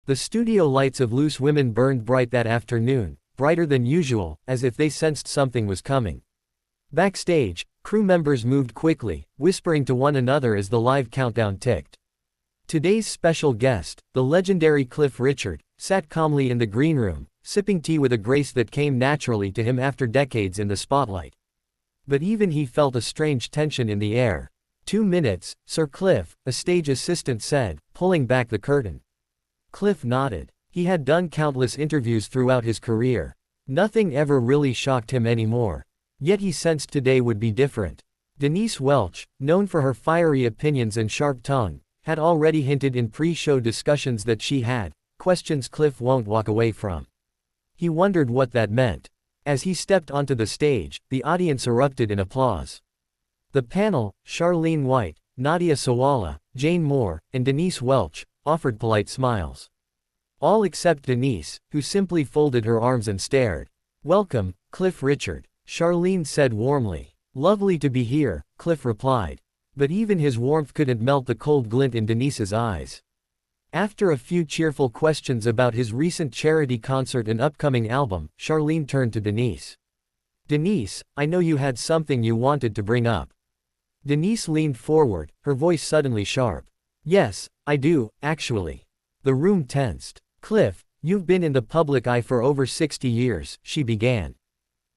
The studio lights of Loose Women burned bright that afternoon, brighter than usual, as if they sensed something was coming. Backstage, crew members moved quickly, whispering to one another as the live countdown ticked. Today's special guest, the legendary Cliff Richard, sat calmly in the green room, sipping tea with a grace that came naturally to him after decades in the spotlight. But even he felt a strange tension in the air. 2 minutes, Sir Cliff, a stage assistant said, pulling back the curtain. Cliff nodded. He had done countless interviews throughout his career. Nothing ever really shocked him anymore. Yet he sensed today would be different. Denise Welch, known for her fiery opinions and sharp tongue, had already hinted in pre-show discussions that she had questions Cliff won't walk away from. He wondered what that meant. As he stepped onto the stage, the audience erupted in applause. The panel, Charlene White, Nadia Sawalha, Jane Moore, and Denise Welch, offered polite smiles. All except Denise, who simply folded her arms and stared. "Welcome, Cliff Richard," Charlene said warmly. "Lovely to be here," Cliff replied. But even his warmth couldn't melt the cold glint in Denise's eyes. After a few cheerful questions about his recent charity concert and upcoming album, Charlene turned to Denise. "Denise, I know you had something you wanted to bring up." Denise leaned forward, her voice suddenly sharp. "Yes, I do, actually." The room tensed. "Cliff, you've been in the public eye for over 60 years, she began.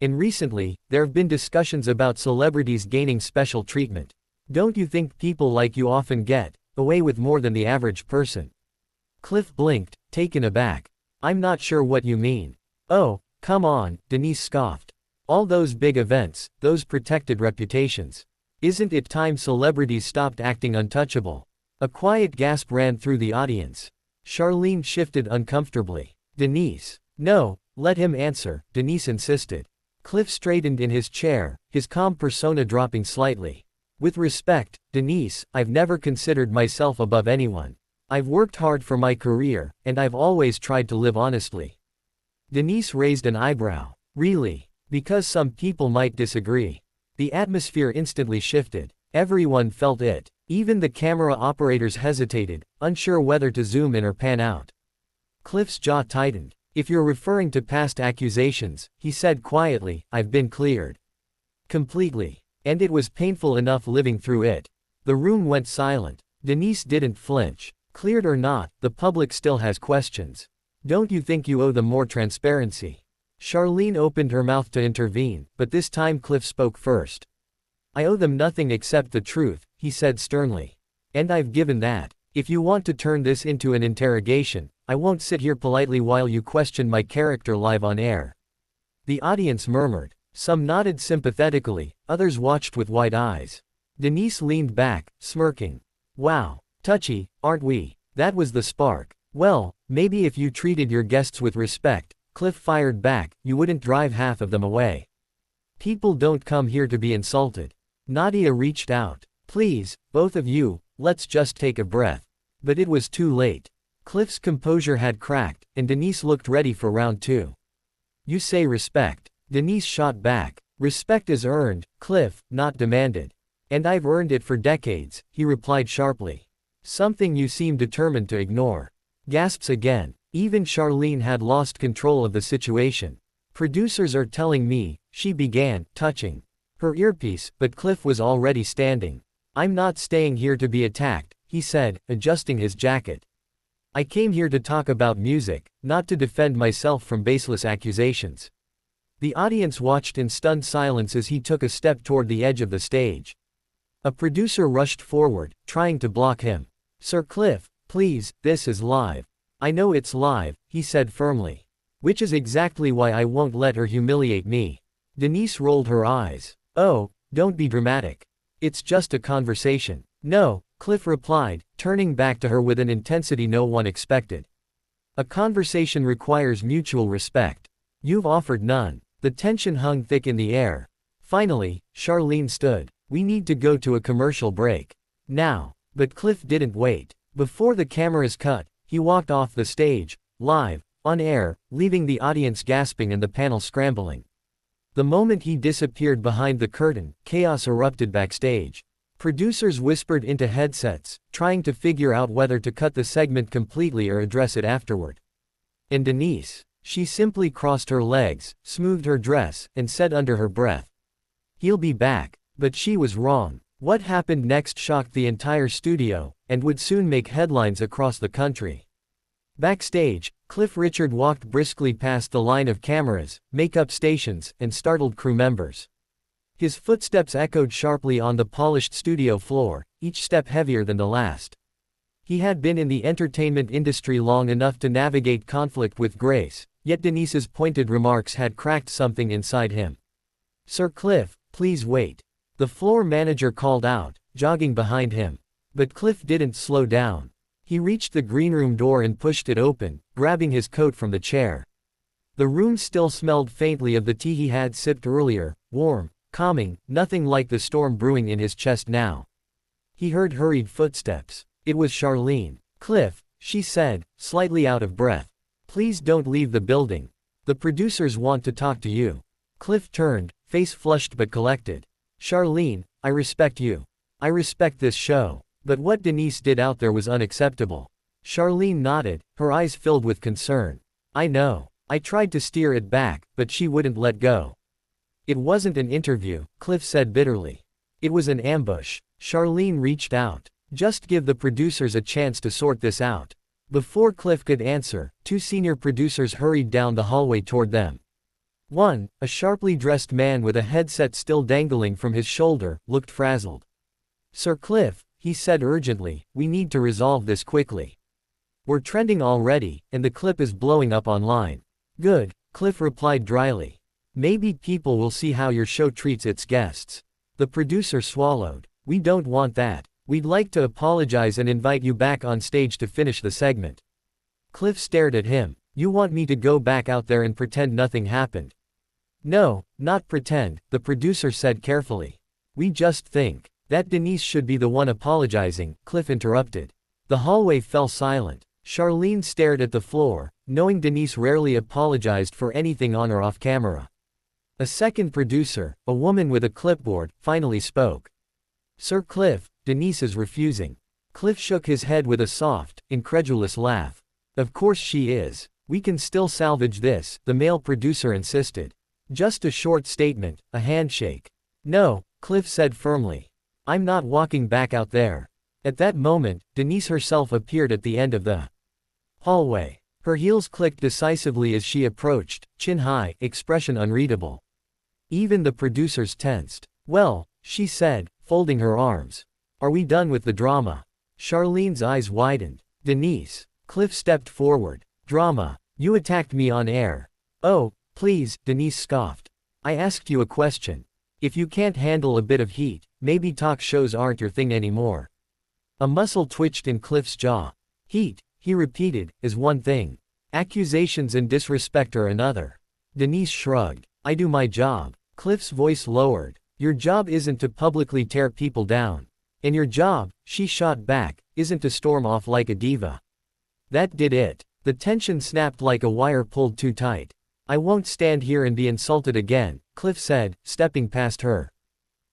And recently, there have been discussions about celebrities gaining special treatment. Don't you think people like you often get away with more than the average person?" Cliff blinked, taken aback. "I'm not sure what you mean." "Oh, come on," Denise scoffed. "All those big events, those protected reputations. Isn't it time celebrities stopped acting untouchable?" A quiet gasp ran through the audience. Charlene shifted uncomfortably. "Denise." "No, let him answer," Denise insisted. Cliff straightened in his chair, his calm persona dropping slightly. "With respect, Denise, I've never considered myself above anyone. I've worked hard for my career, and I've always tried to live honestly." Denise raised an eyebrow. "Really? Because some people might disagree." The atmosphere instantly shifted. Everyone felt it. Even the camera operators hesitated, unsure whether to zoom in or pan out. Cliff's jaw tightened. "If you're referring to past accusations," he said quietly, "I've been cleared. Completely. And it was painful enough living through it." The room went silent. Denise didn't flinch. "Cleared or not, the public still has questions. Don't you think you owe them more transparency?" Charlene opened her mouth to intervene, but this time Cliff spoke first. "I owe them nothing except the truth," he said sternly. "And I've given that. If you want to turn this into an interrogation, I won't sit here politely while you question my character live on air." The audience murmured. Some nodded sympathetically, others watched with wide eyes. Denise leaned back, smirking. "Wow. Touchy, aren't we?" That was the spark. "Well, maybe if you treated your guests with respect," Cliff fired back, "you wouldn't drive half of them away. People don't come here to be insulted." Nadia reached out. "Please, both of you, let's just take a breath." But it was too late. Cliff's composure had cracked, and Denise looked ready for round 2. "You say respect." Denise shot back. "Respect is earned, Cliff, not demanded." "And I've earned it for decades," he replied sharply. "Something you seem determined to ignore." Gasps again. Even Charlene had lost control of the situation. "Producers are telling me," she began, touching her earpiece, but Cliff was already standing. "I'm not staying here to be attacked," he said, adjusting his jacket. "I came here to talk about music, not to defend myself from baseless accusations." The audience watched in stunned silence as he took a step toward the edge of the stage. A producer rushed forward, trying to block him. "Sir Cliff, please, this is live." "I know it's live," he said firmly. "Which is exactly why I won't let her humiliate me." Denise rolled her eyes. "Oh, don't be dramatic. It's just a conversation." "No," Cliff replied, turning back to her with an intensity no one expected. "A conversation requires mutual respect. You've offered none." The tension hung thick in the air. Finally, Charlene stood. "We need to go to a commercial break. Now." But Cliff didn't wait. Before the cameras cut, he walked off the stage, live, on air, leaving the audience gasping and the panel scrambling. The moment he disappeared behind the curtain, chaos erupted backstage. Producers whispered into headsets, trying to figure out whether to cut the segment completely or address it afterward. And Denise, she simply crossed her legs, smoothed her dress, and said under her breath, "He'll be back." But she was wrong. What happened next shocked the entire studio, and would soon make headlines across the country. Backstage, Cliff Richard walked briskly past the line of cameras, makeup stations, and startled crew members. His footsteps echoed sharply on the polished studio floor, each step heavier than the last. He had been in the entertainment industry long enough to navigate conflict with grace, yet Denise's pointed remarks had cracked something inside him. "Sir Cliff, please wait," the floor manager called out, jogging behind him. But Cliff didn't slow down. He reached the greenroom door and pushed it open, grabbing his coat from the chair. The room still smelled faintly of the tea he had sipped earlier, warm, calming, nothing like the storm brewing in his chest now. He heard hurried footsteps. It was Charlene. "Cliff," she said, slightly out of breath. "Please don't leave the building. The producers want to talk to you." Cliff turned, face flushed but collected. "Charlene, I respect you. I respect this show. But what Denise did out there was unacceptable." Charlene nodded, her eyes filled with concern. "I know. I tried to steer it back, but she wouldn't let go." "It wasn't an interview," Cliff said bitterly. "It was an ambush." Charlene reached out. "Just give the producers a chance to sort this out." Before Cliff could answer, two senior producers hurried down the hallway toward them. One, a sharply dressed man with a headset still dangling from his shoulder, looked frazzled. "Sir Cliff," he said urgently, "we need to resolve this quickly. We're trending already, and the clip is blowing up online." "Good," Cliff replied dryly. "Maybe people will see how your show treats its guests." The producer swallowed. "We don't want that. We'd like to apologize and invite you back on stage to finish the segment." Cliff stared at him. "You want me to go back out there and pretend nothing happened?" "No, not pretend," the producer said carefully. "We just think that Denise should be the one apologizing," Cliff interrupted. The hallway fell silent. Charlene stared at the floor, knowing Denise rarely apologized for anything on or off camera. A second producer, a woman with a clipboard, finally spoke. "Sir Cliff, Denise is refusing." Cliff shook his head with a soft, incredulous laugh. "Of course she is. We can still salvage this," the male producer insisted. "Just a short statement, a handshake." "No," Cliff said firmly. "I'm not walking back out there." At that moment, Denise herself appeared at the end of the hallway. Her heels clicked decisively as she approached, chin high, expression unreadable. Even the producers tensed. "Well," she said, folding her arms. "Are we done with the drama?" Charlene's eyes widened. "Denise." Cliff stepped forward. "Drama? You attacked me on air." "Oh, please," Denise scoffed. "I asked you a question. If you can't handle a bit of heat, maybe talk shows aren't your thing anymore." A muscle twitched in Cliff's jaw. "Heat," he repeated, "is one thing. Accusations and disrespect are another." Denise shrugged. "I do my job." Cliff's voice lowered. "Your job isn't to publicly tear people down. And your job," she shot back, "isn't to storm off like a diva." That did it. The tension snapped like a wire pulled too tight. "I won't stand here and be insulted again," Cliff said, stepping past her.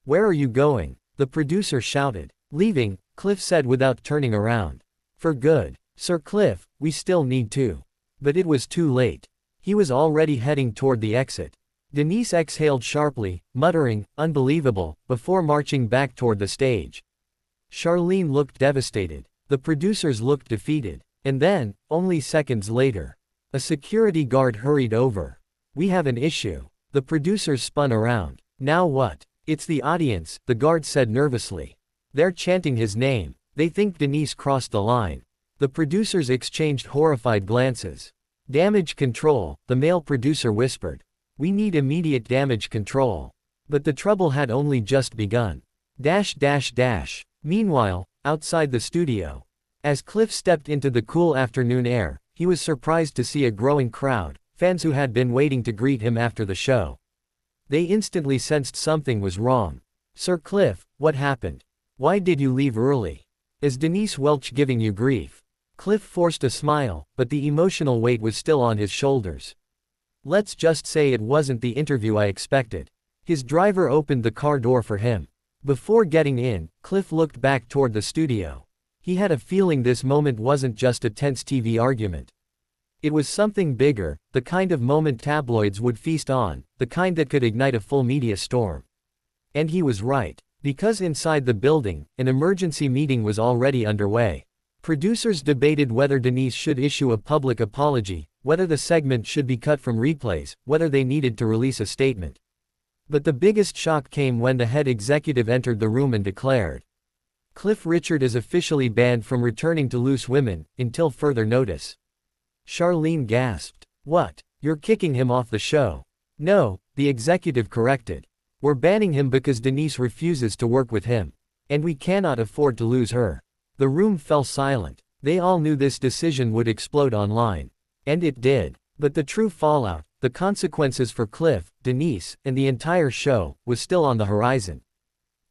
"Where are you going?" the producer shouted. "Leaving," Cliff said without turning around. "For good." "Sir Cliff, we still need to." But it was too late. He was already heading toward the exit. Denise exhaled sharply, muttering, "Unbelievable," before marching back toward the stage. Charlene looked devastated. The producers looked defeated. And then, only seconds later, a security guard hurried over. "We have an issue." The producers spun around. "Now what?" "It's the audience," the guard said nervously. "They're chanting his name. They think Denise crossed the line." The producers exchanged horrified glances. "Damage control," the male producer whispered. "We need immediate damage control." But the trouble had only just begun. Meanwhile, outside the studio, as Cliff stepped into the cool afternoon air, he was surprised to see a growing crowd, fans who had been waiting to greet him after the show. They instantly sensed something was wrong. "Sir Cliff, what happened? Why did you leave early? Is Denise Welch giving you grief?" Cliff forced a smile, but the emotional weight was still on his shoulders. "Let's just say it wasn't the interview I expected." His driver opened the car door for him. Before getting in, Cliff looked back toward the studio. He had a feeling this moment wasn't just a tense TV argument. It was something bigger, the kind of moment tabloids would feast on, the kind that could ignite a full media storm. And he was right. Because inside the building, an emergency meeting was already underway. Producers debated whether Denise should issue a public apology, whether the segment should be cut from replays, whether they needed to release a statement. But the biggest shock came when the head executive entered the room and declared, "Cliff Richard is officially banned from returning to Loose Women, until further notice." Charlene gasped. "What? You're kicking him off the show?" "No," the executive corrected. "We're banning him because Denise refuses to work with him. And we cannot afford to lose her." The room fell silent. They all knew this decision would explode online. And it did. But the true fallout, the consequences for Cliff, Denise, and the entire show, was still on the horizon.